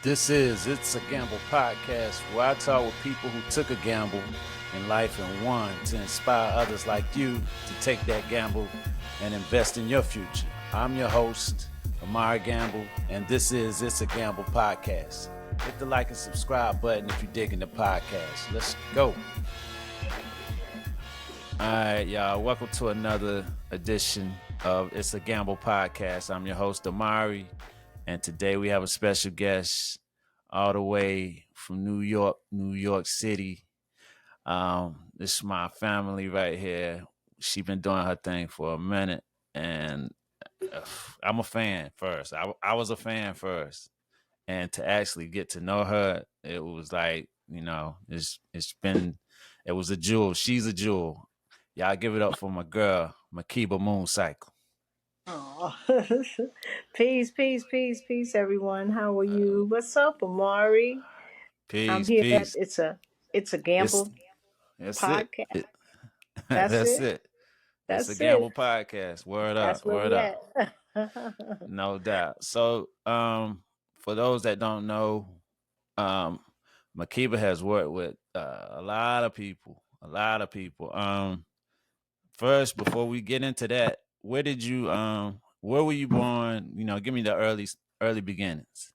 This is It's a Gamble podcast where I talk with people who took a gamble in life and won to inspire others like you to take that gamble and invest in your future. I'm your host, Amari Gamble, and this is It's a Gamble podcast. Hit the like and subscribe button if you're digging the podcast. Let's go. All right, y'all. Welcome to another edition of It's a Gamble podcast. I'm your host, Amari. And today we have a special guest all the way from New York City. This is my family right here. She been doing her thing for a minute, and I'm a fan first. I was a fan first, and to actually get to know her, it was like, it was a jewel. She's a jewel. Y'all give it up for my girl, Makeba Mooncycle. Oh, peace, everyone. How are you? What's up, Amari? I'm Peace, here. That peace. it's a It's gamble that's it. podcast. it That's that's it. it. It's a That's it. gamble podcast. Word That's up, where word we up. at. No doubt. So, for those that don't know, um, Makeba has worked with a lot of people. A lot of people. First, before we get into that, where were you born? Give me the early beginnings.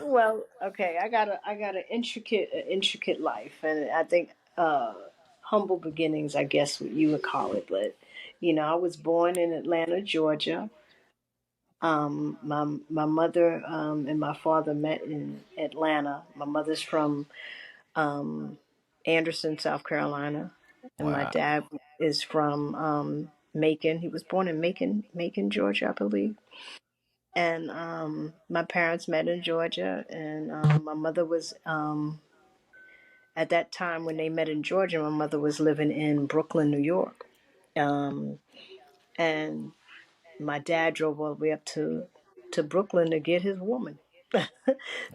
Well, okay. I got an intricate life, and I think humble beginnings. I guess what you would call it. But I was born in Atlanta, Georgia. My mother and my father met in Atlanta. My mother's from um, Anderson, South Carolina, and my Wow. dad is from Macon. He was born in Macon, Georgia, I believe. And my parents met in Georgia, and my mother was at that time when they met in Georgia. My mother was living in Brooklyn, New York, um, and my dad drove all the way up to Brooklyn to get his woman.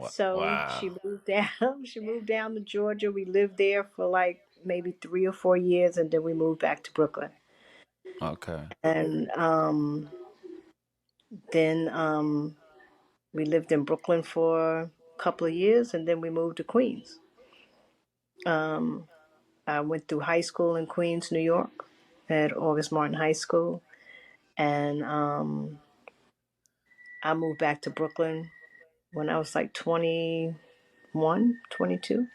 So Wow. she moved down. She moved down to Georgia. We lived there for like maybe 3 or 4 years, and then we moved back to Brooklyn. Okay. And then we lived in Brooklyn for a couple of years, and then we moved to Queens. Um, I went through high school in Queens, New York, at August Martin High School, and I moved back to Brooklyn when I was like 21, 22.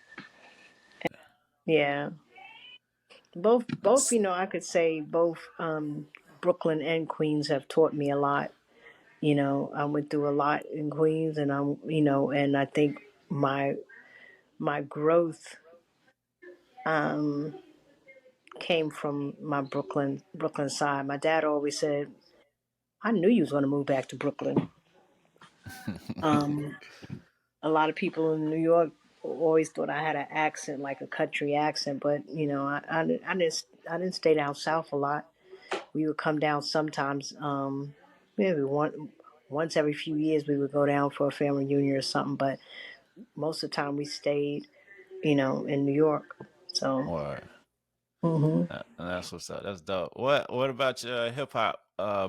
Yeah, both. I could say both. Brooklyn and Queens have taught me a lot. I went through a lot in Queens, and and I think my growth um, came from my Brooklyn side. My dad always said, "I knew you was going to move back to Brooklyn." Um, a lot of people in New York always thought I had an accent, like a country accent, but I didn't stay down south a lot. We would come down sometimes. Maybe once every few years we would go down for a family reunion or something. But most of the time we stayed, in New York. So Word. hmm That's what's up. That's dope. What about your hip hop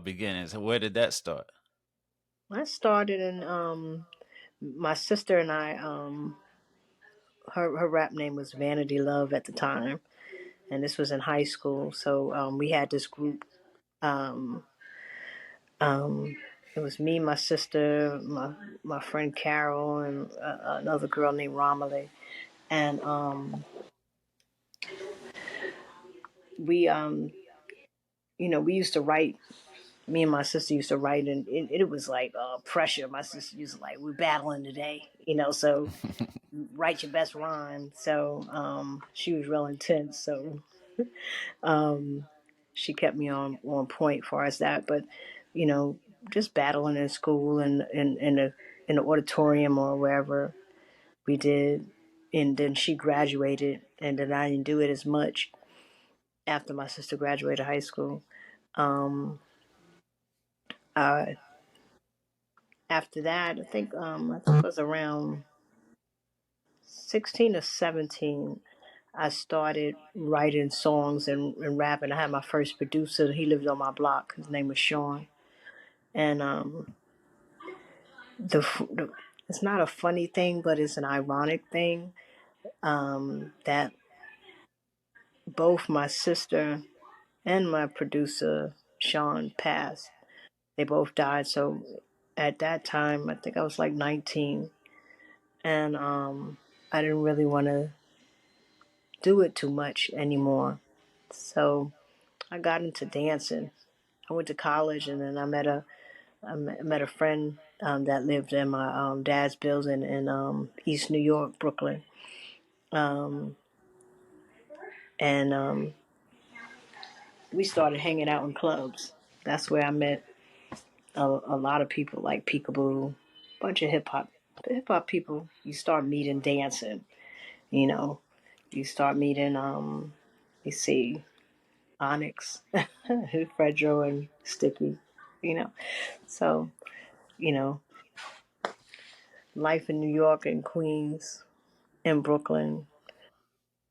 beginnings? Where did that start? I started in my sister and I. Her rap name was Vanity Love at the time, and this was in high school. So we had this group. Um, um, it was me, my sister, my friend Carol, and another girl named Romilly. And we we used to write. Me and my sister used to write, and it was like pressure. My sister used to like, we're battling today, so write your best rhyme. So she was real intense. So um, she kept me on point for as that. But you know, just battling in school and in the auditorium or wherever we did. And then she graduated, and then I didn't do it as much after my sister graduated high school. Um, uh, After that, I think it was around 16 or 17. I started writing songs and rapping. I had my first producer. He lived on my block. His name was Sean, and the it's not a funny thing, but it's an ironic thing, that both my sister and my producer Sean passed. They both died. So at that time, I think I was like 19, and I didn't really want to do it too much anymore. So I got into dancing. I went to college, and then I met a friend that lived in my dad's building in East New York, Brooklyn, um, and we started hanging out in clubs. That's where I met a lot of people like Peekaboo, bunch of hip hop people. You start meeting dancing, you know. You start meeting you see Onyx, Fredro and Sticky, you know. So, you know, life in New York and Queens and Brooklyn,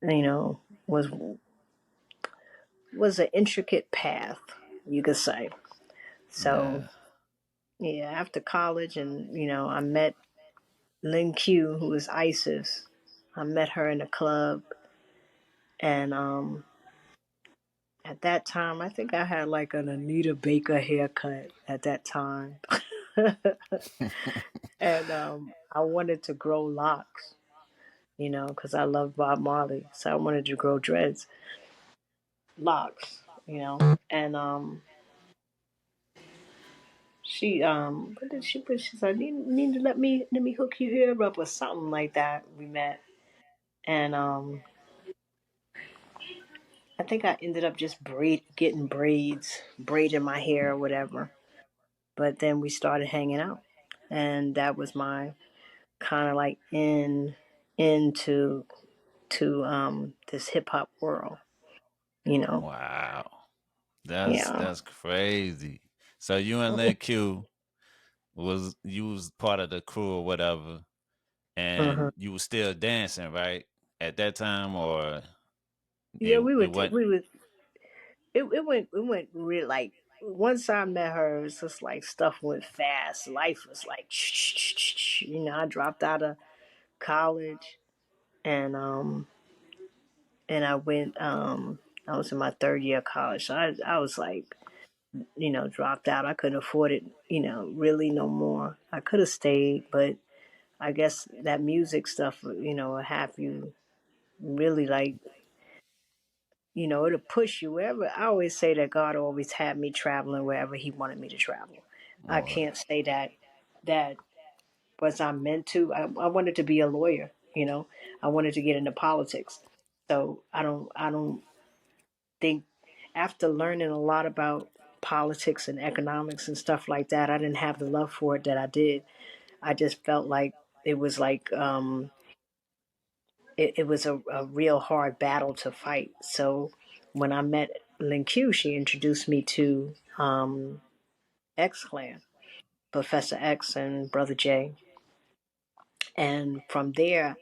you know, was an intricate path, you could say. So Yeah. yeah, after college, and I met Lin Q, who was ISIS. I met her in a club, and at that time, I think I had like an Anita Baker haircut at that time, and I wanted to grow locks, because I love Bob Marley, so I wanted to grow dreads, locks, and what did she put? She said, "You need to let me hook your hair up," or something like that. We met, and I think I ended up just getting braids, braiding my hair or whatever. But then we started hanging out, and that was my kind of like into this hip hop world, you know. Wow. That's Yeah. that's crazy. So you and Lil Q was part of the crew or whatever, Uh-huh. and you was still dancing, right? At that time, or Yeah, it went. we would it went really like once I met her, it's just like stuff went fast. Life was like, I dropped out of college, and I went I was in my third year of college. So I was like, dropped out. I couldn't afford it, really no more. I could have stayed, but I guess that music stuff, will have you really like, it'll push you wherever. I always say that God always had me traveling wherever He wanted me to travel. I Or can't say that was I meant to. I wanted to be a lawyer, I wanted to get into politics. So I don't think, after learning a lot about politics and economics and stuff like that, I didn't have the love for it that I did. I just felt like it was like it was a real hard battle to fight. So when I met Lin Q, she introduced me to X Clan, Professor X and Brother J, and from there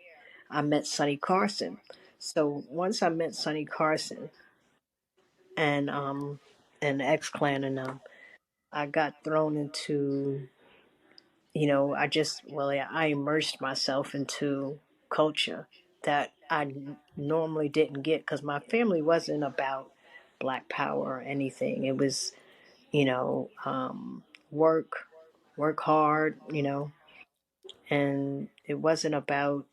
I met Sonny Carson. So once I met Sonny Carson and X Clan and I got thrown into, I immersed myself into culture that I normally didn't get, because my family wasn't about Black Power or anything. It was, work, work hard, and it wasn't about,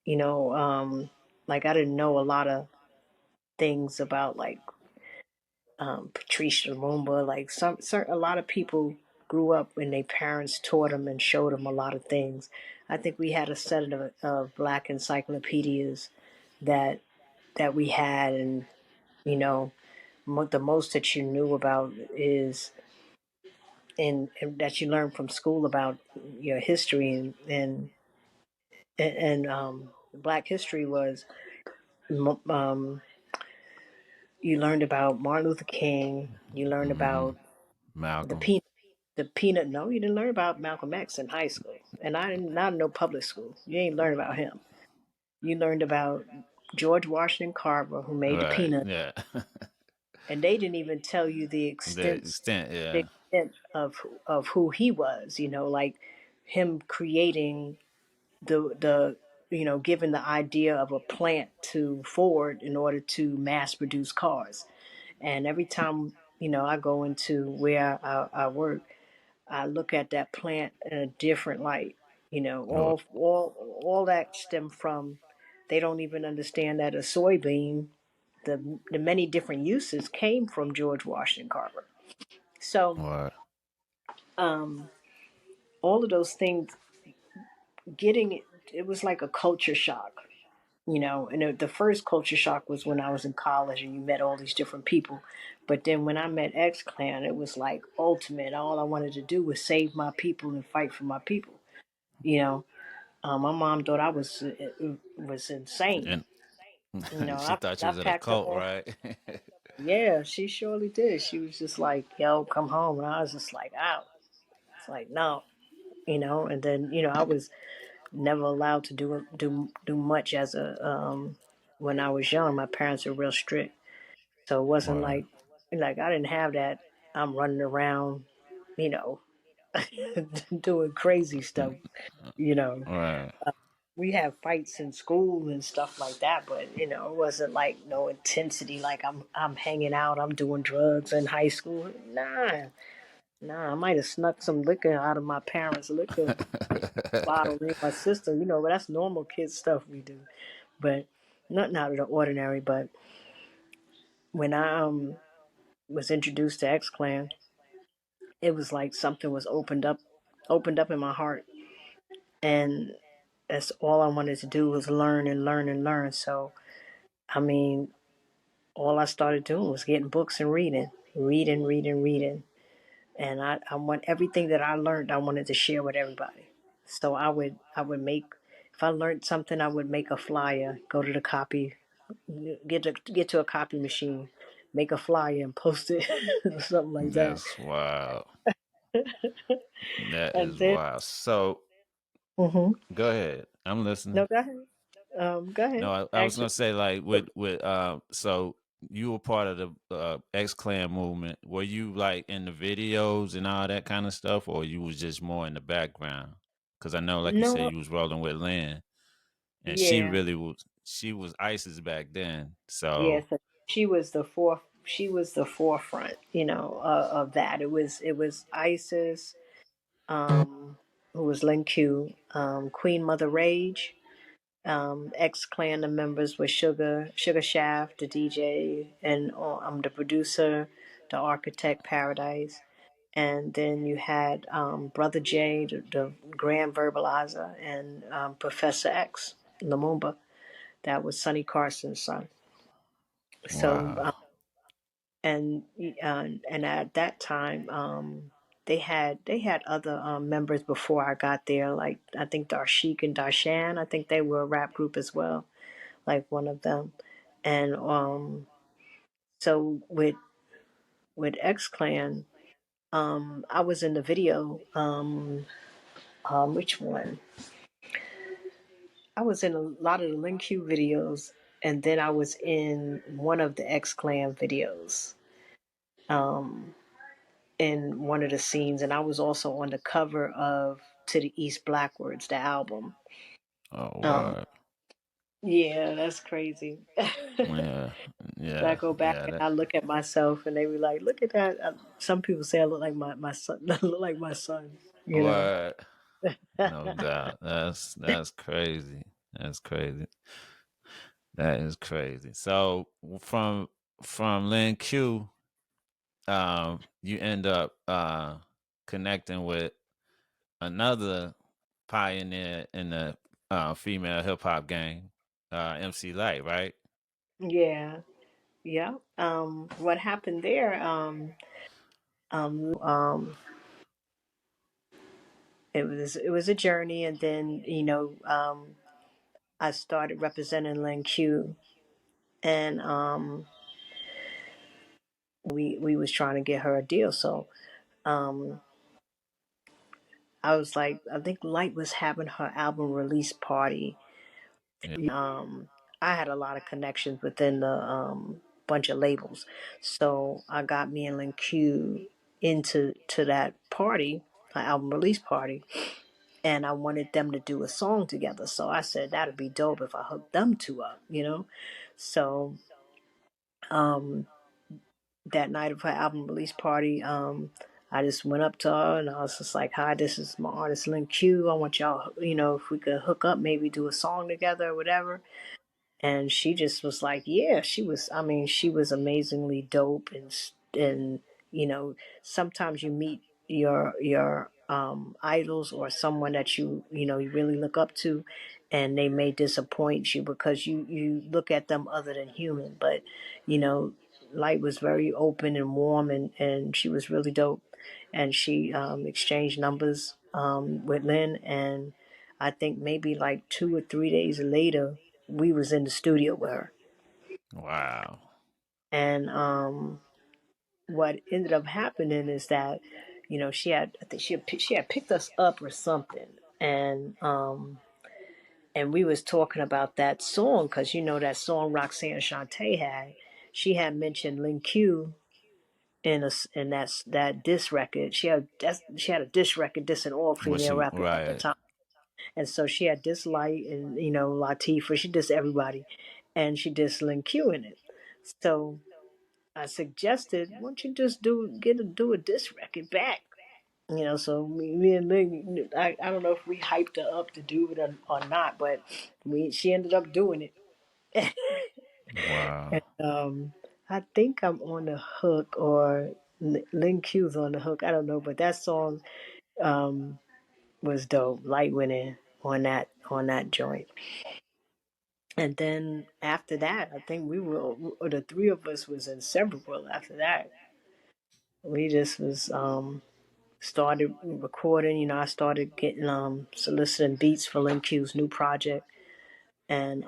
you know, um, like I didn't know a lot of things about like Patricia Lumumba. Like a lot of people grew up when their parents taught them and showed them a lot of things. I think we had a set of black encyclopedias that we had, and you know, the most that you knew about is and that you learned from school about your history, and Black history was um, you learned about Martin Luther King. You learned hmm about the Malcolm. peanut. The peanut. No, you didn't learn about Malcolm X in high school, and I didn't. Not no public school. You ain't learn about him. You learned about George Washington Carver, who made the Right. peanut, Yeah. and they didn't even tell you the The extent extent. the Yeah. extent of who he was. Like him creating the given the idea of a plant to Ford in order to mass produce cars. And every time I go into where I work, I look at that plant in a different light. Oh, All that stem from, they don't even understand that a soybean, the many different uses came from George Washington Carver. So right. um, all of those things, getting it was like a culture shock. And the first culture shock was when I was in college and you met all these different people. But then when I met X Clan, it was like ultimate. All I wanted to do was save my people and fight for my people. You know, my mom thought I was insane. And she thought you I was in a packed up cult, all. right? Yeah, she surely did. She was just like, "Yo, come home," and I was just like, "Out." It's like, no, And then I was never allowed to do much as a when I was young. My parents were real strict, so it wasn't Right, like I didn't have that. I'm running around, you know, doing crazy stuff. You know, right. we have fights in school and stuff like that, but it wasn't like no intensity. Like I'm hanging out, I'm doing drugs in high school. Nah. I might have snuck some liquor out of my parents' liquor bottle, me and my sister. But that's normal kid stuff we do. But nothing out of the ordinary. But when I was introduced to X Clan, it was like something was opened up in my heart, and that's all I wanted to do was learn and learn and learn. So I mean, all I started doing was getting books and reading. And I want everything that I learned, I wanted to share with everybody. So I would make, if I learned something, I would make a flyer, go to the copy, get to a copy machine, make a flyer and post it, something like that. That's wild. That And is then, wild. So hmm go ahead. I'm listening. no, go ahead. Go ahead. No, I was gonna Actually, say like with so you were part of the X Clan movement. Were you like in the videos and all that kind of stuff, or you was just more in the background? Because I know, like you said, no, you was rolling with Lynn, and she yeah, really was. She was ISIS back then. yeah. So So she was the forefront, of that. It was ISIS, who was Lin Q, Queen Mother Rage, ex Clan members were Sugar Shaft, the DJ, and the producer, the architect Paradise. And then you had Brother J, the grand verbalizer, and Professor X, Lumumba. That was Sonny Carson's son. So, wow, and and at that time, they had other members before I got there. Like I think Darshik and Darshan. I think they were a rap group as well, like one of them. And so with X Clan, I was in the video. Which one? I was in a lot of the Lin Q videos, and then I was in one of the X Clan videos. Um, in one of the scenes, and I was also on the cover of To the East Blackwards, the album. oh Um, wow, yeah, that's crazy. yeah, I yeah, go back yeah. and That I look at myself, and they were like, "Look at that." Some people say I look like my son. I look like my son. You know. what? No doubt. That's crazy. That's crazy. That is crazy. So from Lin Q, you end up connecting with another pioneer in the female hip hop game, MC Light, right? Yeah. Yeah. What happened there? It was a journey, and then I started representing Lin Q, and we was trying to get her a deal. So um, I was like, I think Light was having her album release party. Yeah. I had a lot of connections within the bunch of labels, so I got me and Lin Q into that party, her album release party, and I wanted them to do a song together. So I said that'd be dope if I hooked them two up, So um, that night of her album release party, I just went up to her and I was just like, "Hi, this is my artist Lin Q. I want y'all, if we could hook up, maybe do a song together or whatever." And she just was like, yeah, I mean, she was amazingly dope. And sometimes you meet your idols or someone that you really look up to, and they may disappoint you because you look at them other than human. But you know Light was very open and warm, and she was really dope. And she exchanged numbers with Lynn, and I think maybe like 2 or 3 days later we was in the studio with her. Wow. And what ended up happening is that I think she had picked us up or something. And we was talking about that song because that song Roxanne Shante had. She had mentioned Lin Q in that diss record. She had a diss record dissing all Was female she rappers at the right? time. And so she had this Light and Latifah. She dissed everybody, and she dissed Lin Q in it. So I suggested, why don't you just do a diss record back? So me and Lin, I don't know if we hyped her up to do it or not, but she ended up doing it. Wow. And I think I'm on the hook, or Lin Q's on the hook. I don't know, but that song um, was dope. Light went in on that joint. And then after that, I think or the three of us was inseparable. After that, we just was started recording. I started getting soliciting beats for Lin Q's new project, and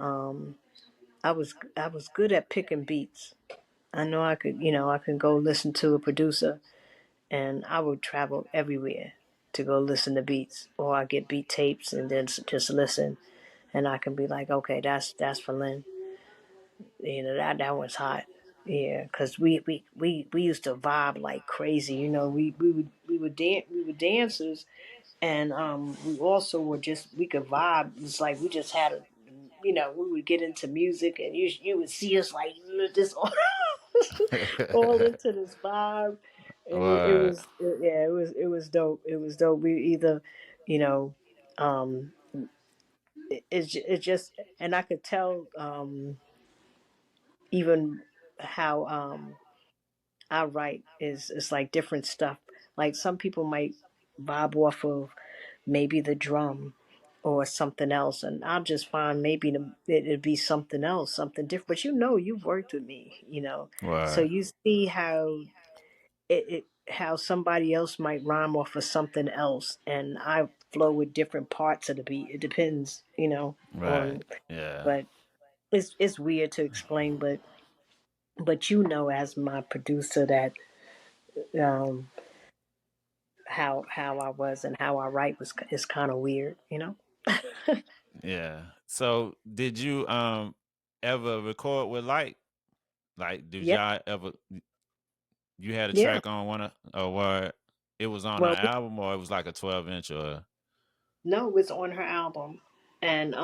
I was good at picking beats. I know I could go listen to a producer, and I would travel everywhere to go listen to beats, or I get beat tapes and then just listen, and I can be like, okay, that's for Lin. That was hot. Yeah, cause we used to vibe like crazy. We were dancers, and we also were we could vibe. It's like we just had we would get into music, and you would see us like just all into this vibe, and it What? was yeah, it was dope. It was dope. We either, you know, um, it just, and I could tell even how I write is like different stuff. Like some people might vibe off of maybe the drum or something else, and I'll just find maybe it'd be something else, something different. But you've worked with me, so What? you see how somebody else might rhyme off of something else, and I flow with different parts of the beat. It depends, Right. on. Yeah. But it's weird to explain, but as my producer that um how I was and how I write was is kind of weird. Yeah. So did you ever record with Light? Like did Yep. y'all ever you had a Yeah. track on one of or what it was on her Well, album or it was like a 12-inch or no, it was on her album, and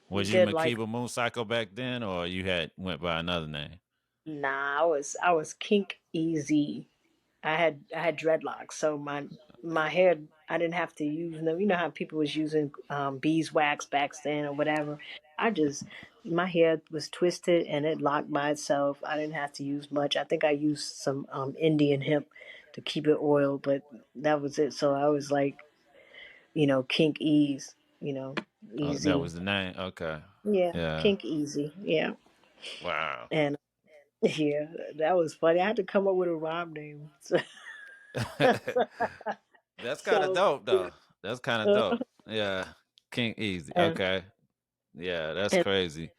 we was you did like. Makeba Mooncycle back then or you had went by another name? Nah, I was Kink Easy. I had dreadlocks, so my hair, I didn't have to use them. You know how people was using beeswax back then or whatever. I just My hair was twisted and it locked by itself. I didn't have to use much. I think I used some Indian hemp to keep it oiled, but that was it. So I was like, Kink Ease, Oh, that easy. was the name. Okay. Yeah, Yeah. Kink Easy. Yeah, Wow. and yeah, that was funny. I had to come up with a rhyme name. That's kind of So, dope though. That's kind of uh, dope. Yeah. King Easy. and Okay. Yeah, that's and crazy.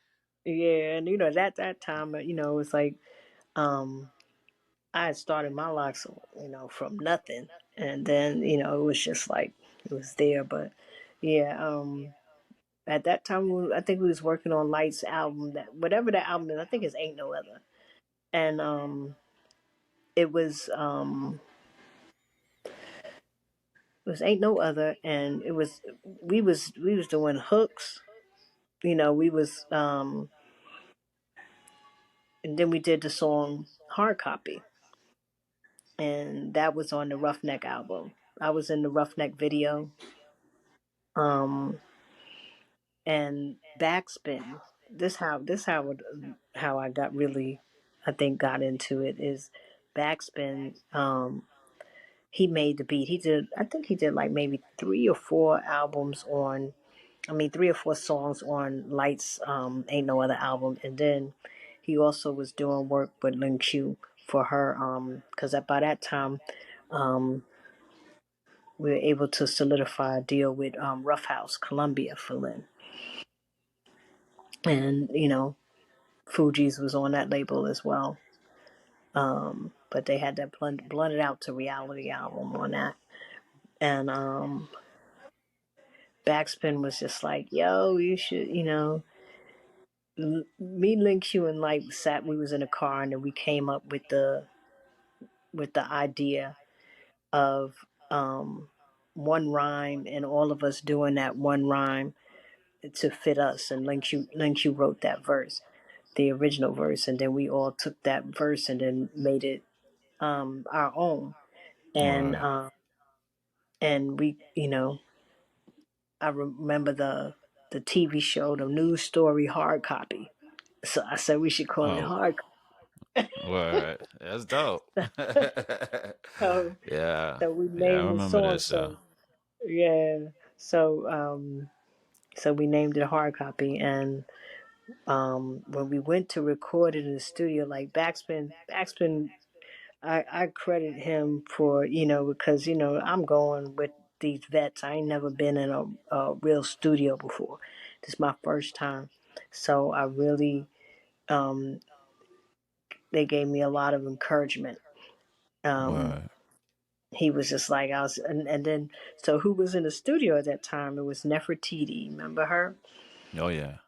yeah, and that time, it was like um I had started my locks, from nothing, and then it was just like it was there. But yeah, at that time, I think we was working on Light's album, that whatever that album is. I think it's Ain't No Other, and it was It was Ain't No Other, and it was we was doing hooks. We was and then we did the song Hard Copy, and that was on the Roughneck album. I was in the Roughneck video. Um, and Backspin. How I got really, I think, got into it is Backspin. He made the beat. I think he did like maybe 3 or 4 albums on. I mean, 3 or 4 songs on Lights. Ain't No Other album, and then he also was doing work with Lin Q for her. Because by that time, um, we were able to solidify a deal with Rough House Columbia for Lin, and Fuji's was on that label as well. But they had that blended out to reality album on that. And Backspin was just like, yo, you should, me, Lin Q, and like sat. We was in a car, and then we came up with the idea of one rhyme, and all of us doing that one rhyme to fit us. And Lin Q wrote that verse, the original verse, and then we all took that verse and then made it our own. And Right. we, I remember the TV show, the news story Hard Copy. So I said we should call it Oh, Hard right. That's dope. Copy. so, Yeah. so we Yeah, I named the remember song. that show. So yeah, so we named it Hard Copy. And when we went to record it in the studio, like Backspin, I credit him for, because I'm going with these vets. I ain't never been in a real studio before. This is my first time, so I really, um, they gave me a lot of encouragement. Um, Right. he was just like I was, and then so who was in the studio at that time? It was Nefertiti. Remember her? Oh yeah.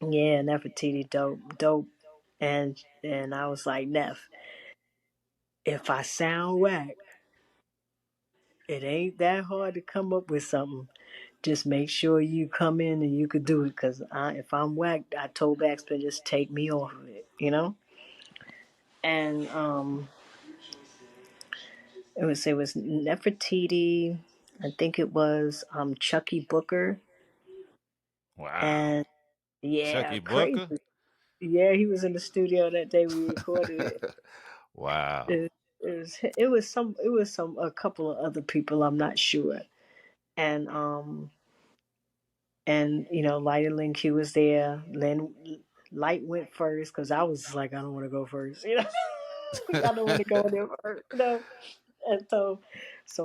Yeah, Nefertiti, dope, dope. And I was like, Neff, if I sound whack, it ain't that hard to come up with something. Just make sure you come in and you could do it. Cause if I'm whacked, I told Backspin just take me off of it. And it was Nefertiti. I think it was Chucky Booker, Wow. and yeah, Chucky crazy. Booker? Yeah, he was in the studio that day we recorded it. Wow. It was a couple of other people, I'm not sure. And Light and Lin Q was there. Light went first because I was like, I don't want to go first. I don't want to go there first. And so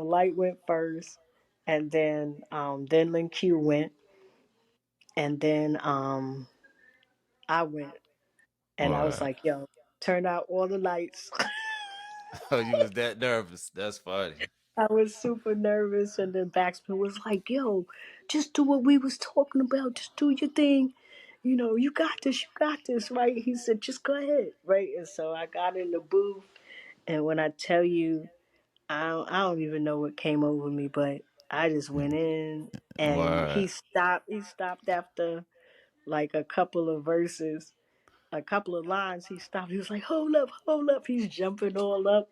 Light went first, and then Lin Q went, and then I went, and I was Right. like, yo, turn out all the lights. Oh, you was that nervous. That's funny. I was super nervous, and then Backspin was like, "Yo, just do what we was talking about. Just do your thing. You got this. You got this, right?" He said, "Just go ahead, right?" And so I got in the booth, and when I tell you, I don't even know what came over me, but I just went in, and Right. he stopped. He stopped after like a couple of verses, a couple of lines. He stopped. He was like, "Hold up, hold up." He's jumping all up.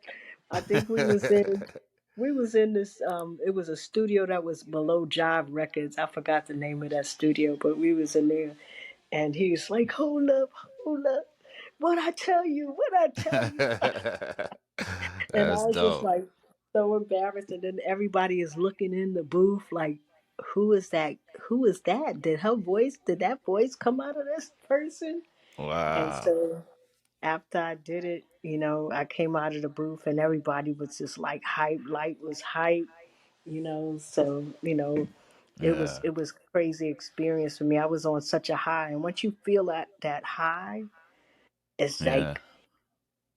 I think we was in this it was a studio that was below Jive Records. I forgot the name of that studio, but we was in there, and he was like, hold up, hold up, what I tell you. And I That's was just dope. like so embarrassed, and then everybody is looking in the booth like, who is that, did that voice come out of this person? And Wow. so after I did it, I came out of the booth, and everybody was just like hype. Light was hype, so it was Yeah. it was crazy experience for me. I was on such a high, and once you feel that high, it's Yeah. like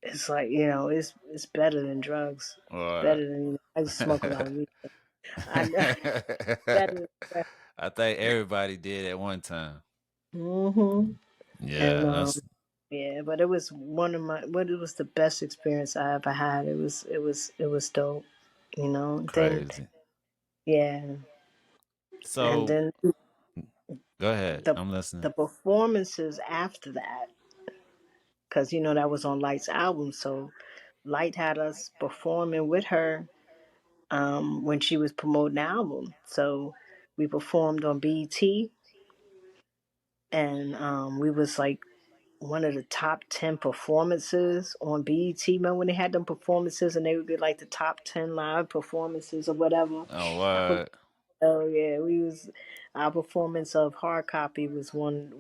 it's better than drugs. It's Right. better than I just smoke a lot of weed. I know better. I think everybody did at one time. Mm-hmm. And Yeah, that's yeah, but it was the best experience I ever had. It was dope. Then crazy. Yeah, and So then go ahead. the I'm listening. the performances after that, because that was on Light's album. So Light had us performing with her when she was promoting the album. So we performed on BET, and we was like one of the top 10 performances on BET. Remember when they had them performances and they would be like the top 10 live performances or whatever? Oh, I forgot. what? Oh yeah, we was our performance of Hard Copy was one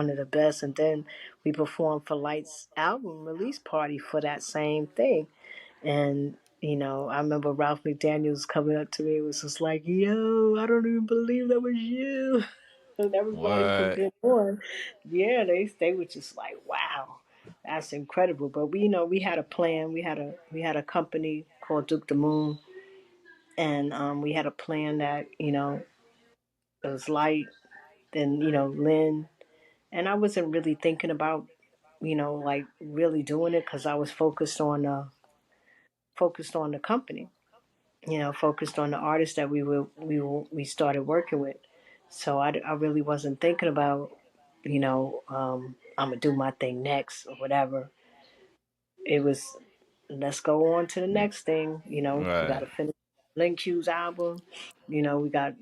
of the best, and then we performed for Light's album release party for that same thing. And I remember Ralph McDaniels coming up to me and was just like, "Yo, I don't even believe that was you." And everybody from What? then on, yeah, they were just like, "Wow, that's incredible." But we had a plan. We had a company called Duke the Moon, and we had a plan that it was Light, then Lynn, and I wasn't really thinking about like really doing it because I was focused on the company, focused on the artists that we started working with. So I really wasn't thinking about I'm gonna do my thing next or whatever. It was, let's go on to the next thing. We got Right. to finish Lin Q's album. We got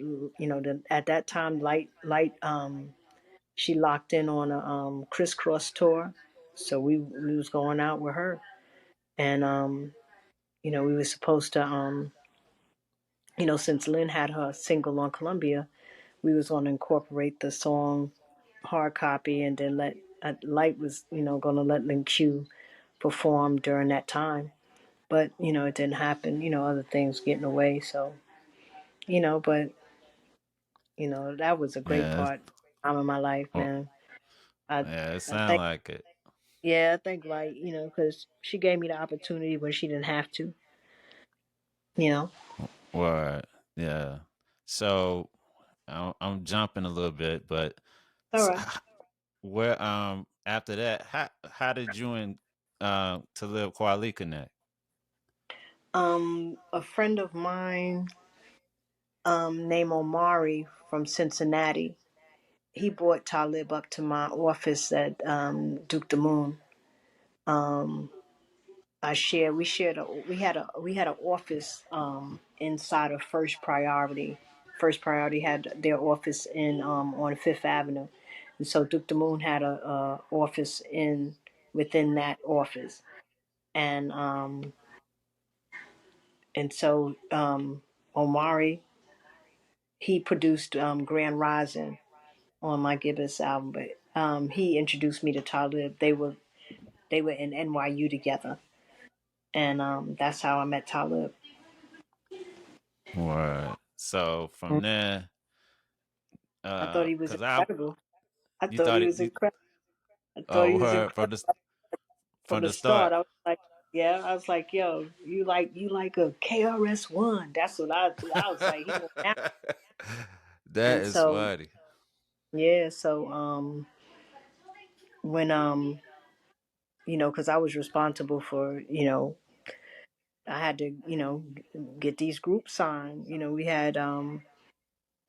at that time Light she locked in on a crisscross tour, so we was going out with her, and we were supposed to since Lynn had her single on Columbia, we was going to incorporate the song Hard Copy, and then let Light was going to let Lin Q perform during that time. But it didn't happen. Other things getting away. So but that was a great Yeah. time of my life, Oh, man. I yeah. It I sound think like it. yeah, I think Light, because she gave me the opportunity when she didn't have to. You know. What? Yeah. So I'm jumping a little bit, but All right. where after that, how did you and to live Kwali connect? A friend of mine, named Omari from Cincinnati, he brought Talib up to my office at Duke the Moon. Um, we had an office inside of First Priority. First Priority had their office in on Fifth Avenue, and so Duke the Moon had a office in within that office, and Omari, he produced Grand Rising on my Gibbous album, but he introduced me to Talib. They were in NYU together, and that's how I met Talib. What? So from there, I thought he was cause I incredible. I you thought thought he it was you incredible. I thought he oh was heard incredible from from the the start. start. I was like, yeah, I was like, yo, you like a KRS-One. That's what I was like. He went out, That and is so funny. yeah, so when because I was responsible for I had to get these groups signed. We had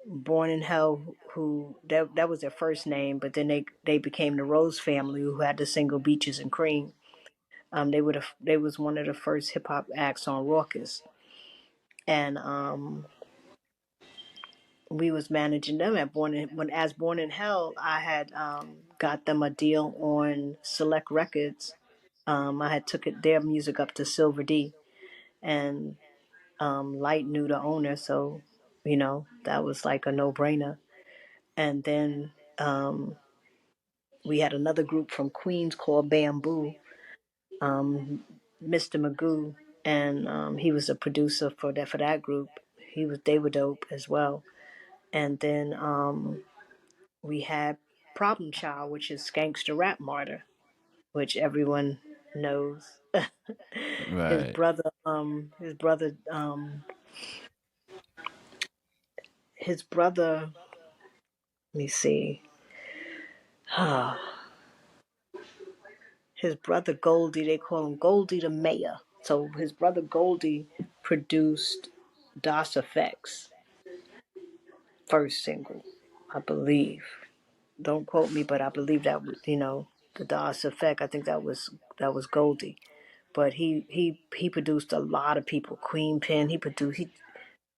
Born in Hell, who that was their first name, but then they became the Rose Family, who had the single Beaches and Cream. They was one of the first hip hop acts on Raucous, and we was managing them at Born in Hell. I had got them a deal on Select Records. I had took their music up to Silver D, and Light knew the owner, so that was like a no brainer. And then we had another group from Queens called Bamboo, Mr. Magoo, and he was a producer for that group. They were dope as well. And then we had Problem Child, which is Skankster Rap Martyr, which everyone knows. his Right. brother, um, his brother, um, his brother. Let me see. His brother Goldie, they call him Goldie the Mayor. So his brother Goldie produced. Das Effects first single, I believe. Don't quote me, but I believe that was, the Das Effect. I think that was Goldie. But he produced a lot of people. Queen Pen.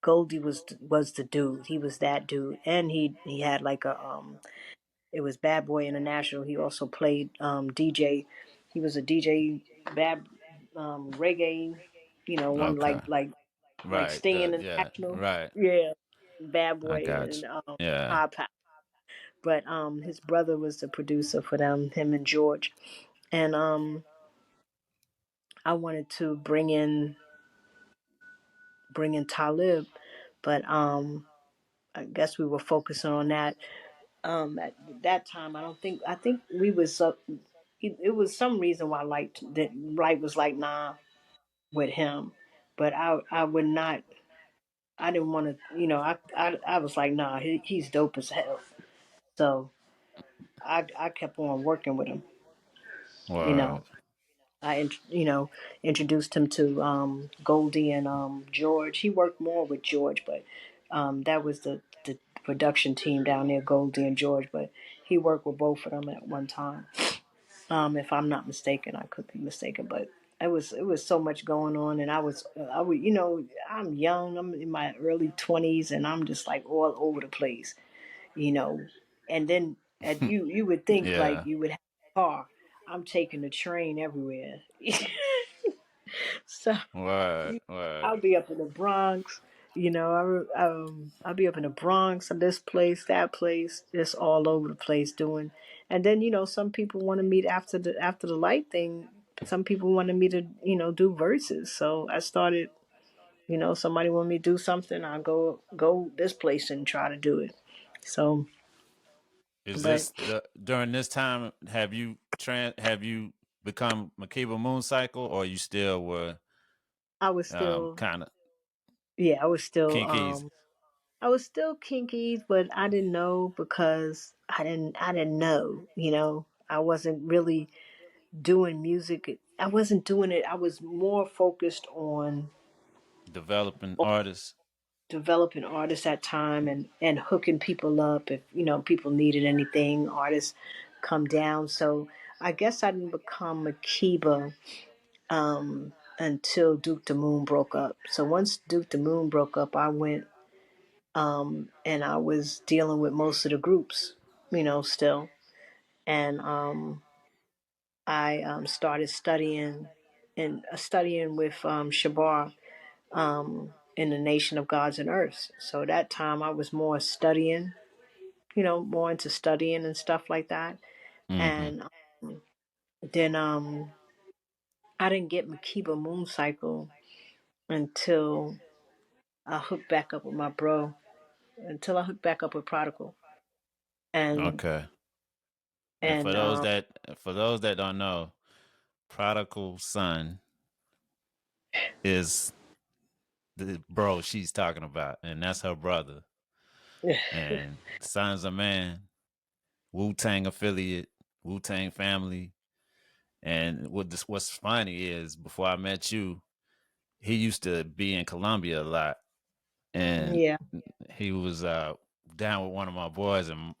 Goldie was the dude. He was that dude, and he had like a it was Bad Boy International. He also played DJ. He was a DJ, bad reggae. One Okay. like Right. Sting Yeah. International. Right. Yeah, Bad I Boy got and you. Yeah. High Power. But his brother was the producer for them. Him and George. And I wanted to bring in Talib, but I guess we were focusing on that. At that time, I think we was it was some reason why Light was like nah with him, but I would not. I didn't want to. I was like nah. He's dope as hell. So I kept on working with him. You know, Word. introduced him to Goldie and George. He worked more with George, but that was the production team down there, Goldie and George. But he worked with both of them at one time. If I'm not mistaken, I could be mistaken, but it was so much going on, and I would I'm young, I'm in my early 20s, and I'm just like all over the place, you know, and then you would think like Yeah. you would have a car. I'm taking the train everywhere. So Word. you, Word. I'll be up in the Bronx. I'll be up in the Bronx and this place, that place, just all over the place doing. And then some people want to meet after the light thing. Some people wanted me to do verses. So I started. Somebody wanted me to do something. I go this place and try to do it. So, Is but this the during this time have you become Makeba Mooncycle, or you still were I was still, kind of yeah, kinkies? I was still kinky, but I didn't know because I didn't know. I wasn't really doing music. I wasn't doing it. I was more focused Developing on artists. developing artists at time and hooking people up if people needed anything. Artists come down. So I guess I didn't become Makeba until Duke the Moon broke up. So once Duke the Moon broke up, I went and I was dealing with most of the groups, still. And I started studying with Shabar in the Nation of Gods and Earths. So that time I was more studying, more into studying and stuff like that. Mm-hmm. And then I didn't get Makeba Mooncycle until I hooked back up with my bro, until I hooked back up with Prodigal. And Okay. And and for those that don't know, Prodigal Son is the bro she's talking about, and that's her brother. And Sons of Man, Wu Tang affiliate, Wu Tang family. And what's funny is before I met you, he used to be in Colombia a lot, and yeah, he was down with one of my boys, and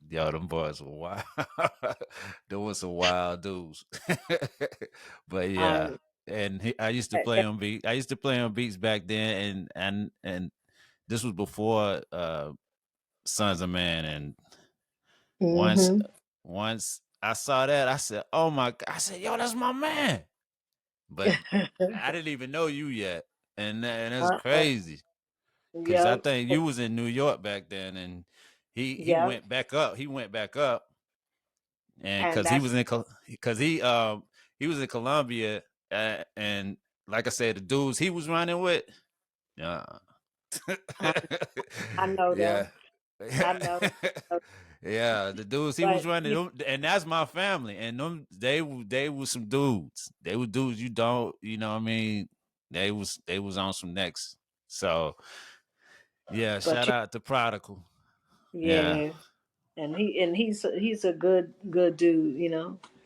yo, them boys were wild. There was some wild dudes, but yeah. I, And I used to play on beat. I used to play on beats back then, and this was before Sons of Man. And once mm-hmm. once I saw that, I said, "Oh my god!" I said, "Yo, that's my man." But I didn't even know you yet, and that's Uh-uh. crazy because I Yep, think you was in New York back then, and he yep. went back up. He went back up, and And because he that's was in because he was in Colombia, and like I said, the dudes he was running with, uh, I, I know them. yeah, I know. yeah, the dudes he was But running, and that's my family, and them they were some dudes. They were dudes you don't, you know what I mean? They was on some next. So yeah, but shout out to Prodigal. Yeah, yeah, and he's a good dude.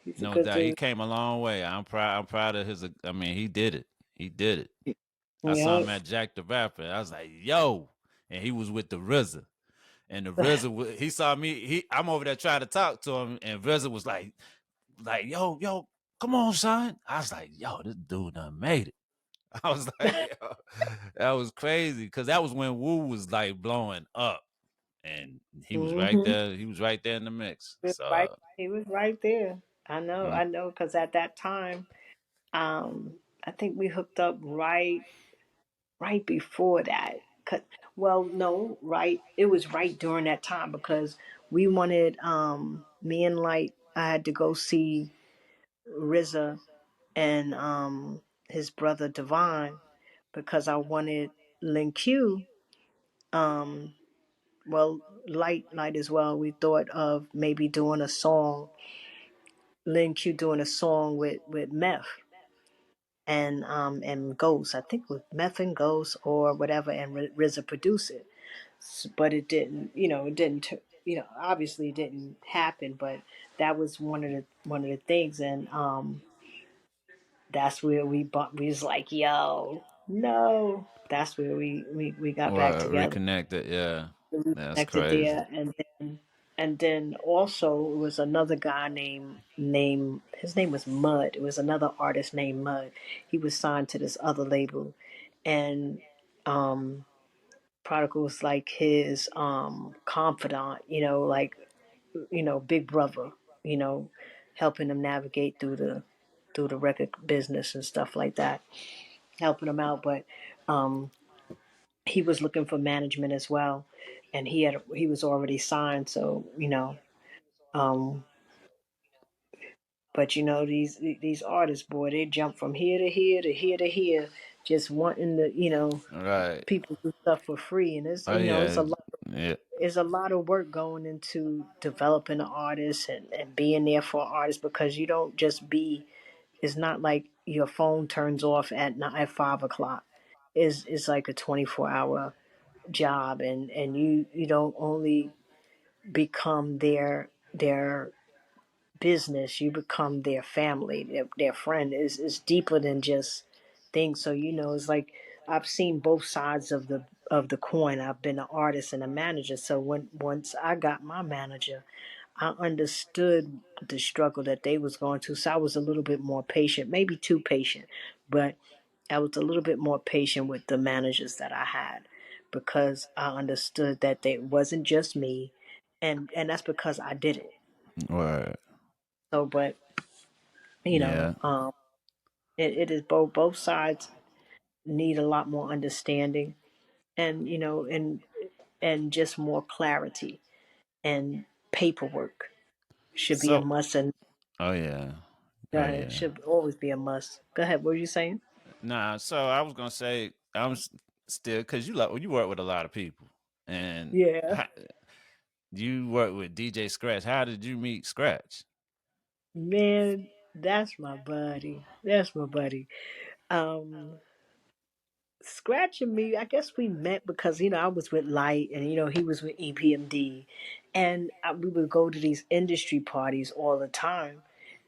He's a no good doubt he dude. came a long way. I'm proud. I'm proud of his. I mean, he did it. He did it. I saw Yeah. him at Jack the Rapper. I was like, yo. And he was with the RZA. And the RZA, he saw me. I'm over there trying to talk to him, and RZA was like, yo, come on, son. I was like, yo, this dude done made it. I was like, yo, that was crazy because that was when Wu was like blowing up, and he was right hmm there. He was right there in the mix. Right. So, He was right there. mm, I know, because at that time, I think we hooked up right before that. 'Cause- well, no, right. It was right during that time because we wanted me and Light. I had to go see RZA and his brother Devon because I wanted Lin Q. Um, well, Light as well. We thought of maybe doing a song, Lin Q doing a song with Meth and Ghost. I think with Meth and Ghost or whatever, and RZA produce it. But it didn't. It didn't. Obviously it didn't happen. But that was one of the things, and that's where we bought. We was like, yo, no. That's where we got back well, together. reconnected. Yeah, We that's connected crazy. there, and then also it was another guy named his name was Mud. It was another artist named Mud. He was signed to this other label, and um, Prodigal was like his confidant. Like big brother. You know, helping him navigate through the record business and stuff like that, helping him out. But um, he was looking for management as well, and he was already signed. So um, but these artists, boy, they jump from here to here to here to here, just wanting to Right. people do stuff for free, and it's Oh it's yeah, a lot. yeah. It's a lot of work going into developing an artist and being there for artists because you don't just be. It's not like your phone turns off at 5 o'clock. It's like a 24 hour job, and you don't only become their business, you become their family, their friend. Is deeper than just things. So it's like I've seen both sides of the coin. I've been an artist and a manager. So once I got my manager, I understood the struggle that they was going to. So I was a little bit more patient, maybe too patient, but I was a little bit more patient with the managers that I had because I understood that they wasn't just me, and that's because I did it. Right. So, but you know, Yeah. um, it is both sides need a lot more understanding, and and just more clarity, and paperwork should be a So, must. And oh yeah, go oh ahead, yeah. should always be a must. Go ahead. What were you saying? Nah. So I was gonna say still because you work with a lot of people, and Yeah, how, you work with DJ Scratch. How did you meet Scratch? man, that's my buddy. That's my buddy. Um, Scratching me, I guess we met because I was with Light, and he was with EPMD, and we would go to these industry parties all the time,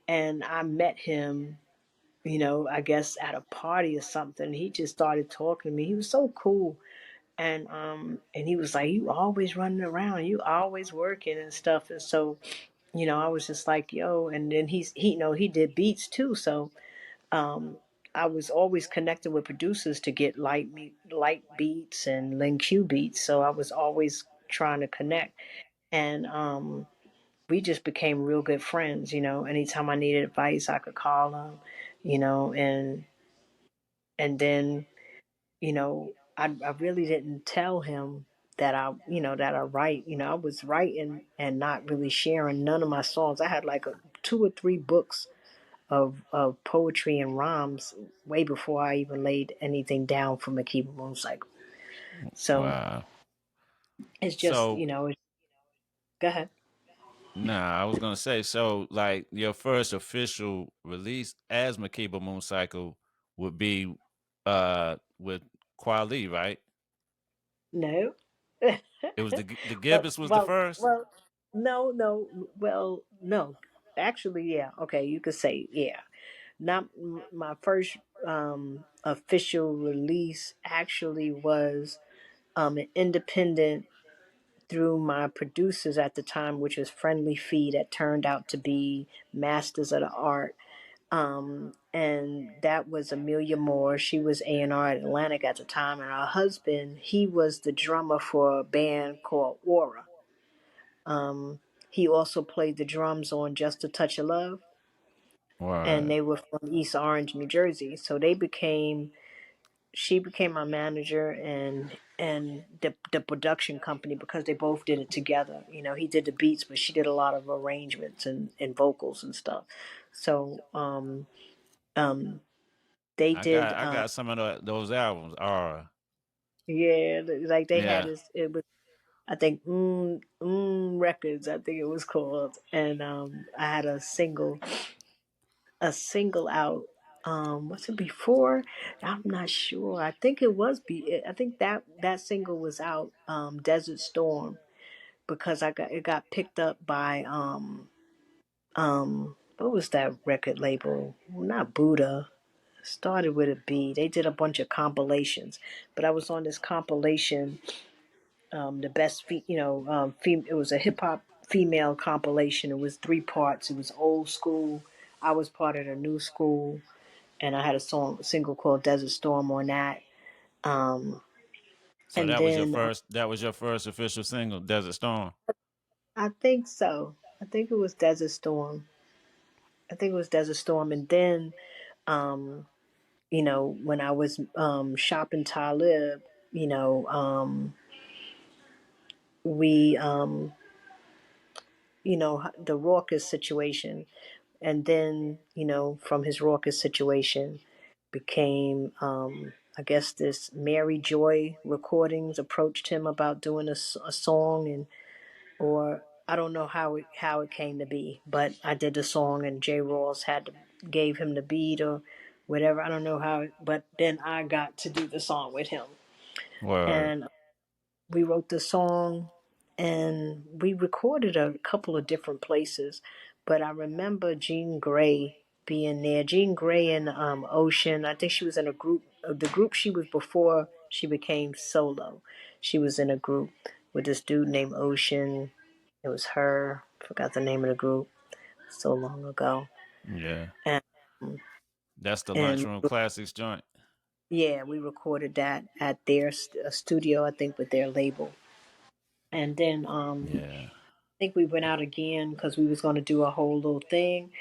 and I met him. I guess at a party or something. He just started talking to me. He was so cool, and he was like, "You always running around, you always working and stuff." And so, I was just like, "Yo," and then he did beats too, so um, I was always connected with producers to get light beats and Lin Q beats. So I was always trying to connect, and we just became real good friends. Anytime I needed advice, I could call him. And then I really didn't tell him that I write. I was writing and not really sharing none of my songs. I had like two or three books of poetry and rhymes way before I even laid anything down for Makeba Mooncycle. So Wow. it's just, So go ahead. nah, I was gonna say so. Like your first official release as Makeba Mooncycle would be with Quali, right? No. It was the well, Gibbons was the well, first. well, no, no. Well, no. Actually, yeah. Okay, you could say, yeah. Not my first. official release actually was an independent through my producers at the time, which was Friendly Fee, that turned out to be Masters of the Art. And that was Amelia Moore. She was A&R at Atlantic at the time, and her husband, he was the drummer for a band called Aura. Um, he also played the drums on Just a Touch of Love, and Word. they were from East Orange, New Jersey. So they became she became my manager, and the production company, because they both did it together. You know, he did the beats, but she did a lot of arrangements and vocals and stuff. So um, they did I got some of those albums. yeah, like they had Yeah. this. It was, I think, Records, I think it was called, and I had a single out. Was it before? I'm not sure. I think it was. I think that single was out. Desert Storm, because it got picked up by what was that record label? Not Buddha. Started with a B. They did a bunch of compilations, but I was on this compilation. The best, it was a hip hop female compilation. It was 3 parts. It was old school. I was part of the new school, and I had a single called Desert Storm on that. Um, So and then that was your first official single, Desert Storm. I think so. I think it was Desert Storm. I think it was Desert Storm. And then, um, when I was shopping Talib, we, the raucous situation. And then, from his raucous situation became, I guess, this Mary Joy Recordings approached him about doing a song, and or I don't know how it came to be, but I did the song, and Jay Rawls gave him the beat or whatever. I don't know how, but then I got to do the song with him, Word. and we wrote the song, and we recorded a couple of different places. But I remember Jean Grey being there. Jean Grey and Ocean. I think she was in a group. The group she was before she became solo. She was in a group with this dude named Ocean. It was her. Forgot the name of the group. So long ago. Yeah. And That's the and Lunchroom Classics joint. yeah, we recorded that at their studio, I think, with their label. And then Yeah. think we went out again because we was going to do a whole little thing,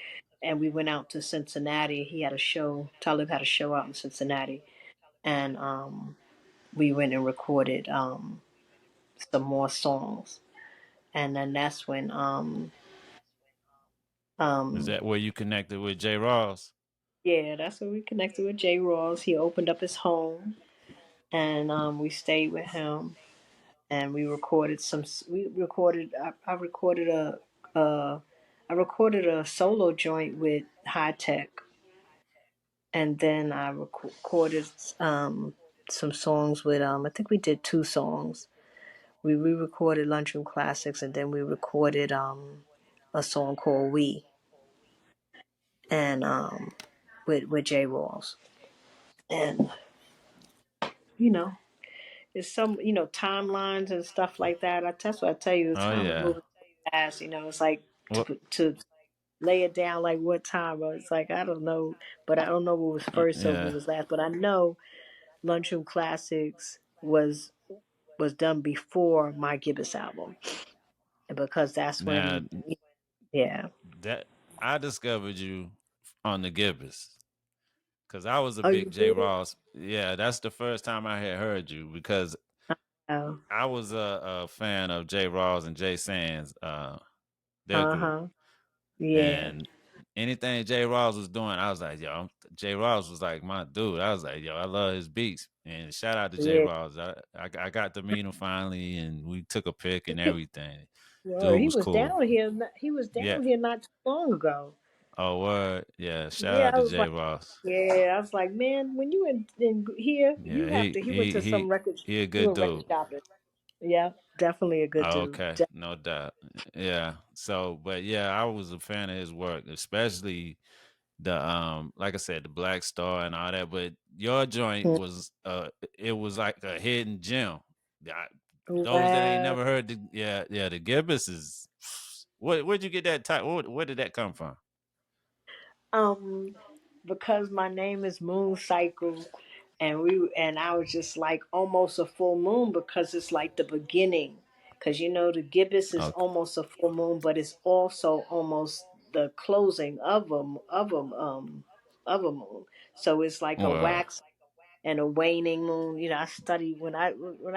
and we went out to Cincinnati. He had a show. Talib had a show out in Cincinnati, and we went and recorded some more songs. And then that's when Is um that where you connected with J. Ross? yeah, that's when we connected with Jay Rawls. He opened up his home, and we stayed with him, and we recorded some. We recorded. I recorded a I recorded a solo joint with High Tech, and then I recorded some songs with I think we did 2 songs. We re-recorded Lunchroom Classics, and then we recorded a song called We, and with Jay Rawls. And you know it's some timelines and stuff like that. That's what I tell you, the Oh time is yeah. moving fast. It's like What? to lay it down like what time. It's like I don't know, but I don't know what was first or what Yeah. was last. But I know Lunchroom Classics was done before my Gibbous album, and because that's Now when, yeah. that I discovered you on the Gibbous because I was a Oh, big you J. did? Ross. Yeah, that's the first time I had heard you because Oh, I was a fan of J. Ross and Jay Sands, their group, huh. Yeah. and anything J. Ross was doing, I was like, yo, J. Ross was like my dude. I was like, yo, I love his beats. And shout out to J. Yeah. Ross. I got to meet him finally, and we took a pic and everything. Well, Dude he was was cool. down here. He was Yeah. down here not too long ago. Oh, word. Yeah. Shout Yeah, out I to was J. like, Ross. yeah, I was like, man, when you in here, you Yeah. have to. He went to some records. He a He good went record dude. shopping. Yeah, definitely a good Oh, dude. okay, no doubt. Yeah. So, but yeah, I was a fan of his work, especially the like I said, the Black Star and all that, but your joint Mm. was it was like a hidden gem. I- Those that ain't Wow. never heard the yeah, the Gibbous is where'd you get that type where did that come from? Um, because my name is Mooncycle, and I was just like almost a full moon because it's like the beginning. Because the gibbous is Okay. almost a full moon, but it's also almost the closing of a moon. So it's like a Well, wax and a waning moon. I study when I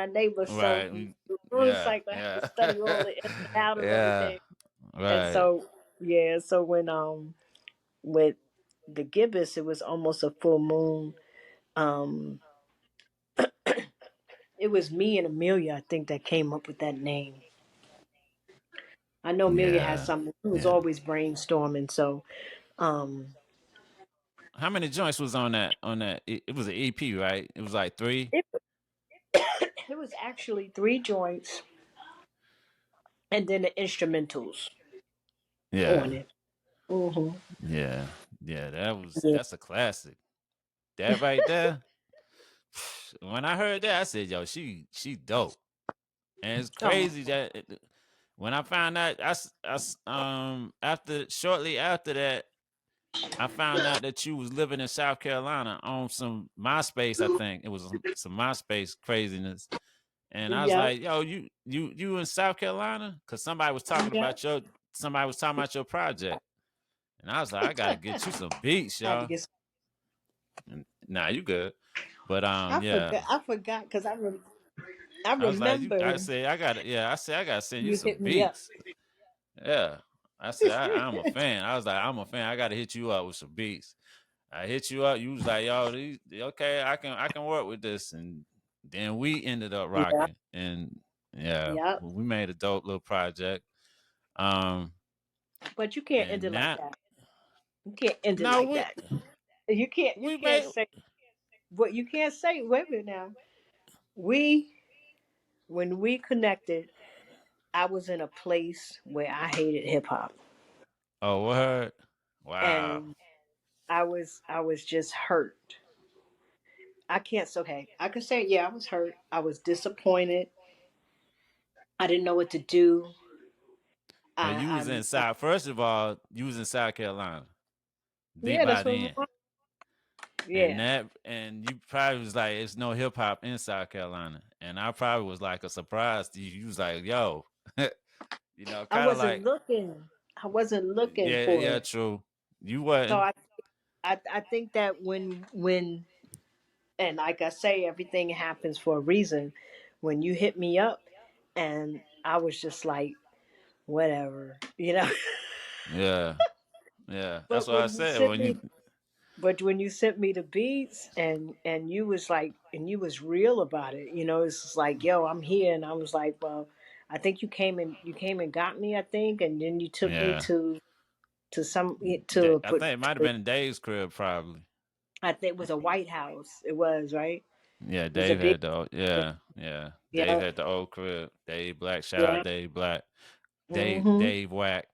named myself right. Yeah, Mooncycle. I had to yeah. study all the ins and out of Yeah. everything. And Right. so yeah, so when with the gibbous, it was almost a full moon. Um, it was me and Amelia, I think, that came up with that name. I know Amelia has Yeah. something. She was Yeah. always brainstorming. So, um, How many joints was on that? It was an EP, right? It was like three. it, it was actually three joints and then the instrumentals on Yeah. it. Hmm. Yeah. Yeah. Yeah. That's a classic. That right there. When I heard that, I said, "Yo, she dope." And it's Oh, crazy that when I found out, after shortly after that, I found out that you was living in South Carolina on some MySpace. I think it was some MySpace craziness, and I was yep, like, "Yo, you in South Carolina?" Because yep. somebody was talking about your project, and I was like, "I gotta get you some beats, I had to y'all." get. And, nah, you good, but I yeah. forgot. I forgot because I I was like, I remember said, I gotta, yeah, I said, I gotta send you you some hit me up. beats. Yeah. I said, I'm a fan. I was like, I'm a fan. I gotta hit you up with some beats. I hit you up. You was like, yo, okay, I can work with this. And then we ended up Yeah, rocking. And yeah, yep. we made a dope little project. Um, But you can't end and it like now, that. You can't end it no, like that. You can't. You we can't made, say what you can't say. Wait a minute now. We when we connected, I was in a place where I hated hip hop, oh, word. Wow. and I was just hurt. I can't say okay. I could say yeah, I was hurt. I was disappointed. I didn't know what to do. But you was in I South, first of all, you was in South Carolina. yeah, By that's what. then. Yeah, And you probably was like, it's no hip hop in South Carolina. And I probably was like a surprise to you. You was like, yo, I kind of wasn't like, looking. I wasn't looking yeah, for yeah, it. true. You So wasn't. I think that when and like I say, everything happens for a reason. When you hit me up, and I was just like, whatever. Yeah, yeah. That's But what I when you said. sent When you, me, but when you sent me the beats, and you was like, and you was real about it, it's just like, yo, I'm here, and I was like, well, I think you came and got me, I think, and then you took me yeah. to some to I think it might have been Dave's crib, probably. I think it was a White House. It was right. Yeah, It was a Dave big. had the, yeah, yeah. Dave Yeah, had the old crib. Dave Black, shout out yeah. Dave Black. Mm-hmm. Dave Whack.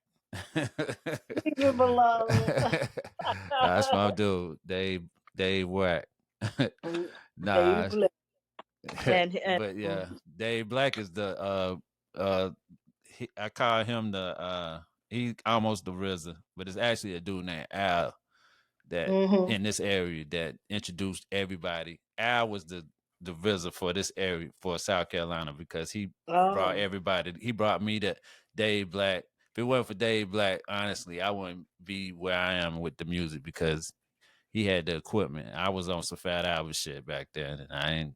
Leave it below. That's my dude, Dave Whack. Baby Nah, Blue. And but yeah, Dave Black is the uh I call him the he almost the RZA, but it's actually a dude named Al that mm-hmm. in this area that introduced everybody. Al was the RZA for this area for South Carolina because he brought Oh. everybody. He brought me to Dave Black. If it wasn't for Dave Black, honestly, I wouldn't be where I am with the music because he had the equipment. I was on some Fat Albert shit back then, and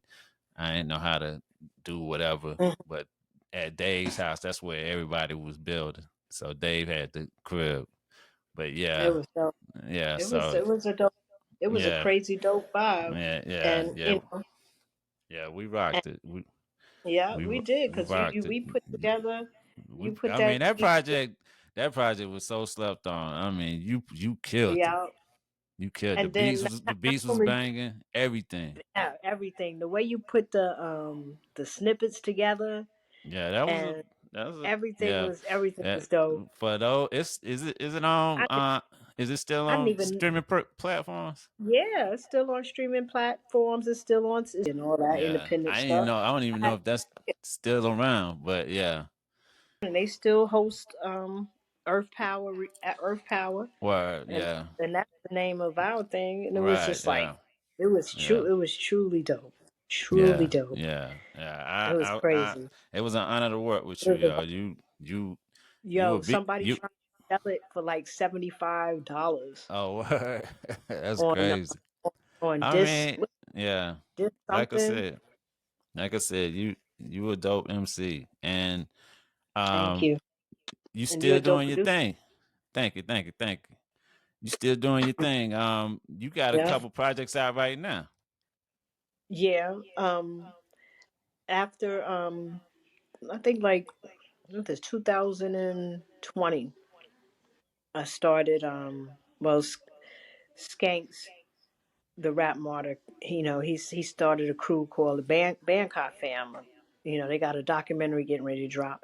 I ain't know how to do whatever. Mhm. But at Dave's house, that's where everybody was building. So Dave had the crib. But It yeah, was dope. yeah. It was So it was a dope. It was a yeah, crazy dope vibe, yeah, yeah, and yeah, yeah. We and rocked it. We yeah, we we did we because you rocked it. we put together. You put I mean, that. that project was so slept on. I mean, you killed it. Yeah, You killed and then the not beats was only banging. Everything. everything, the way you put the snippets together, and That was a everything yeah. was everything Yeah. was dope. For though, is it on I Is it still I didn't on even. streaming platforms? Yeah, it's still on streaming platforms. It's still on and all that Yeah, independent I didn't even stuff. know. I don't even know I, if that's still around. But yeah, and they still host Earth Power at Earth Power, word. and Yeah, that's the name of our thing. And it was right. just like Yeah, it was yeah. true. It was truly dope. Truly Yeah, dope. yeah, yeah. It was I, crazy. it was an honor to work with It you, was a yo. You a Yo, big, somebody you. trying to sell it for like $75 Oh, word. That's on crazy. I this mean, yeah. this Like I something. said, you a dope MC, and Thank um, you. you And you're still a dope doing your producer. thing. Thank you, thank you, thank you. You still doing your thing. You got a Yeah. couple projects out right now. Yeah. After I think like what is 2020, I started Skanks, the rap martyr. He started a crew called the Bangkok Family. They got a documentary getting ready to drop,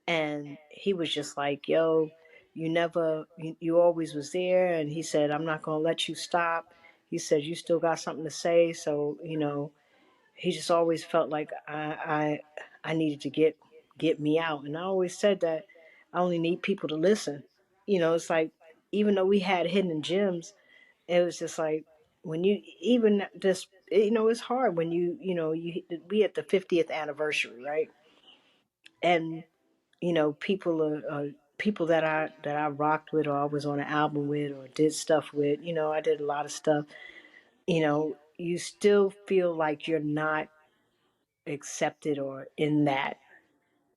and he was just like, "Yo, you always was there," and he said, "I'm not gonna let you stop." He said, "You still got something to say," so he just always felt like I needed to get me out, and I always said that I only need people to listen. It's like even though we had hidden gems, it was just like when you even just it's hard when we at the 50th anniversary, right? And people are people that I rocked with, or I was on an album with, or did stuff with. I did a lot of stuff. You still feel like you're not accepted or in that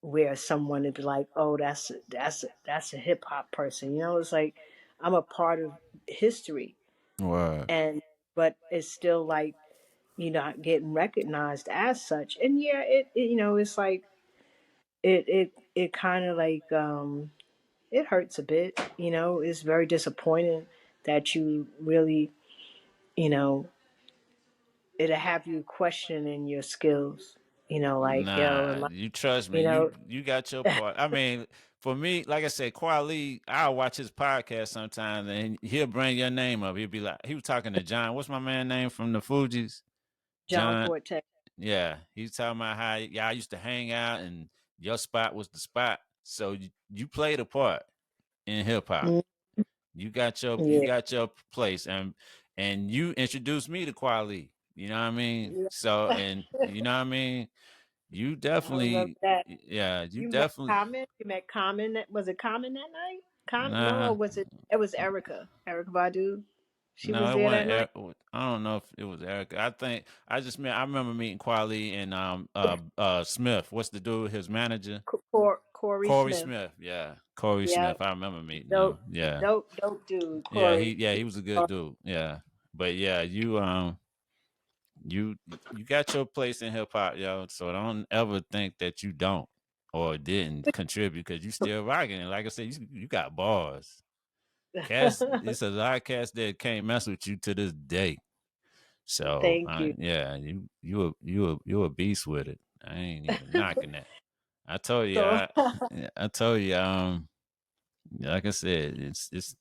where someone would be like, oh, that's a hip hop person. It's like I'm a part of history, Word. and but it's still like you're not getting recognized as such. And yeah, it's like it kind of like it hurts a bit. It's very disappointing that you really, you know, it'll have you questioning your skills. Like, yo, Nah, am I, you trust me. you know, You got your part. I mean, for me, like I said, Quali, I'll watch his podcast sometimes and he'll bring your name up. He'll be like, he was talking to John. What's my man name from the Fugees? John John. Forte. Yeah. He's talking about how y'all used to hang out and your spot was the spot. So you played a part in hip hop. Mm, You yeah, got your place and you introduced me to Quali. You know what I mean? yeah. So and you know what I mean? You I remember definitely, that. yeah, you You met definitely. Common. You met Common. Was it Common that night? No, Nah, or was it? It was Erica. Erica Badu. She was no, it there that wasn't. night. I don't know if it was Erica. I think I just met. I remember meeting Quali and Smith. What's the dude? His manager, Corey Corey Smith. Smith. Yeah, Corey Yeah, Smith. I remember meeting him. dope, Yeah, dope dude. Corey. he was a good dude. Yeah, but yeah, you got your place in hip hop, yo. So don't ever think that you don't or didn't contribute because you still rocking it. Like I said, you got bars. Cats, it's a lot of cats that can't mess with you to this day. So Thank you. yeah, you a beast with it. I ain't even knocking that. I told you, So I told you, like I said, it's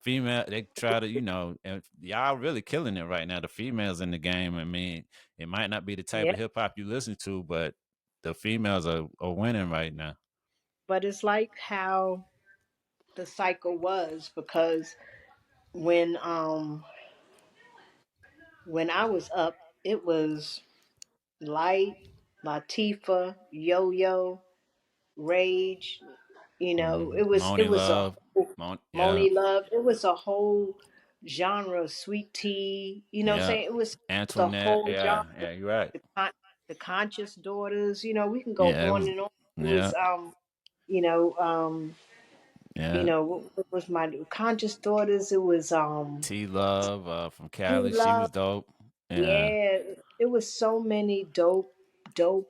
female. They try to, and y'all really killing it right now. The females in the game. I mean, it might not be the type yeah, of hip hop you listen to, but the females are winning right now. but it's like how the cycle was because when um when I was up, it was Light, Latifah, Yo Yo, Rage. It Money was a Love, whole yeah, Moni Love. It was a whole genre. Sweet Tea. You know what I'm yeah, saying? It was the Antoinette, whole genre. yeah, you're right. The Conscious Daughters. We can go Yeah, it on was, and on. It yeah, was you know um yeah. what was my Conscious Daughters? It was T Love from T Cali, she was Love. dope. Yeah. Yeah, it was so many dope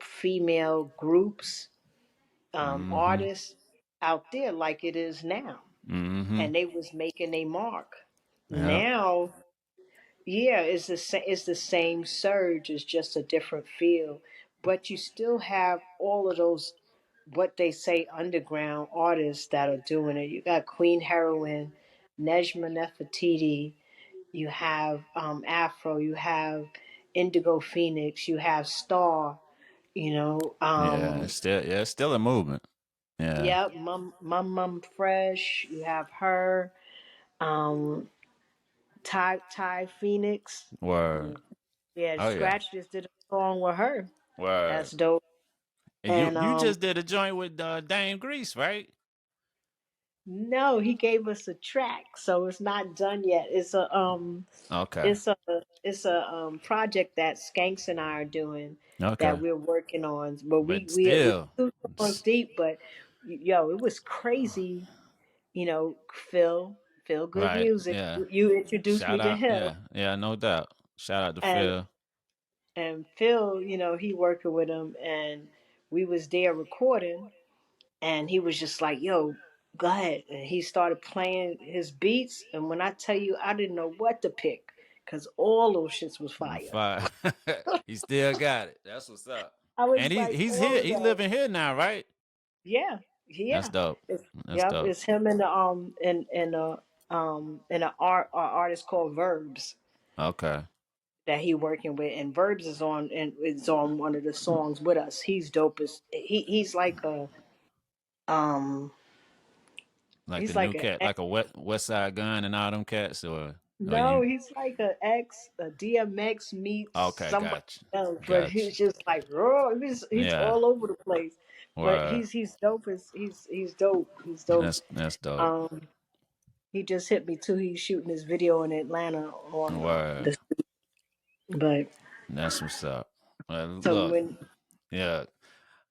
female groups, Mm-hmm. artists out there like it is now, Mm-hmm. and they was making a mark. Yeah. Now, yeah, it's the same surge. It's just a different feel, but you still have all of those what they say underground artists that are doing it. You got Queen Heroine. Nejma Nefertiti, you have Afro, you have Indigo Phoenix, you have Star, you know, Yeah, it's still a movement. Yeah. yep, Mum Fresh, you have her, um, Ty Phoenix. Word. Yeah, Oh yeah. Scratch just did a song with her. Word. That's dope. And you And you just did a joint with Dame Grease, right? no, he gave us a track, so it's not done yet. Okay. It's a it's a project that Skanks and I are doing that Okay. we're working on. But But we still, two songs deep, but yo, it was crazy. You know, Phil Good right? Music. Yeah. You introduced Shout me to out. him, Yeah, no doubt. Shout out to and Phil. Phil, he working with him, and we was there recording, and he was just like, "Yo, go ahead," and he started playing his beats, and when I tell you, I didn't know what to pick because all those shits was fire. Fire. He still got it. That's what's up. I was And like, he's all here. of He that. living here now, right? Yeah, That's yeah. dope. It's, That's yep, dope. it's him and the and an artist called Verbs Okay. that he working with, and Verbs is on one of the songs with us. He's dope as he's like a um Like the he's new like a cat, like a West Side Gun and all them cats, or no, you? he's like a DMX meets Okay, somebody gotcha. else, but Gotcha. he's just like raw. He's Yeah. all over the place, but Word. he's dope. He's dope. He's dope. That's dope. Um, he just hit me too. He's shooting this video in Atlanta on Word. but That's what's up. Well, so look, when yeah,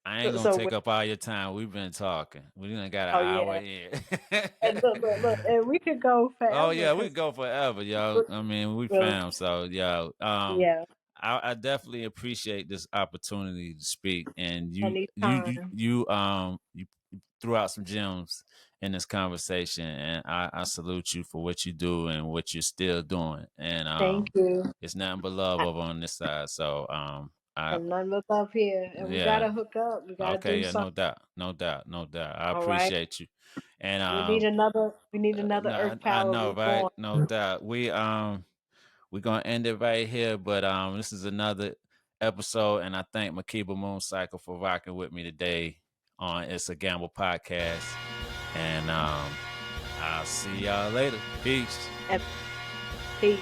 I ain't so, gonna so take when up all your time. We've been talking. We done got an oh hour yeah, in. and look, and we could go Oh forever yeah, we because could go forever, yo. I mean, we fam, so yo. yeah, I definitely appreciate this opportunity to speak, and anytime. you threw out some gems in this conversation, and I salute you for what you do and what you're still doing, and Thank you. it's nothing but love over on this side. So I And none but love here, and we yeah. gotta hook up. We gotta Okay, do yeah, something. no doubt, no doubt, no doubt. I All right. appreciate you, and We need another. We need another no, Earth I Power know, right? reborn. No doubt. We're gonna end it right here, but this is another episode, and I thank Makeba Mooncycle for rocking with me today on It's a Gamble podcast, and I'll see y'all later. Peace. And peace.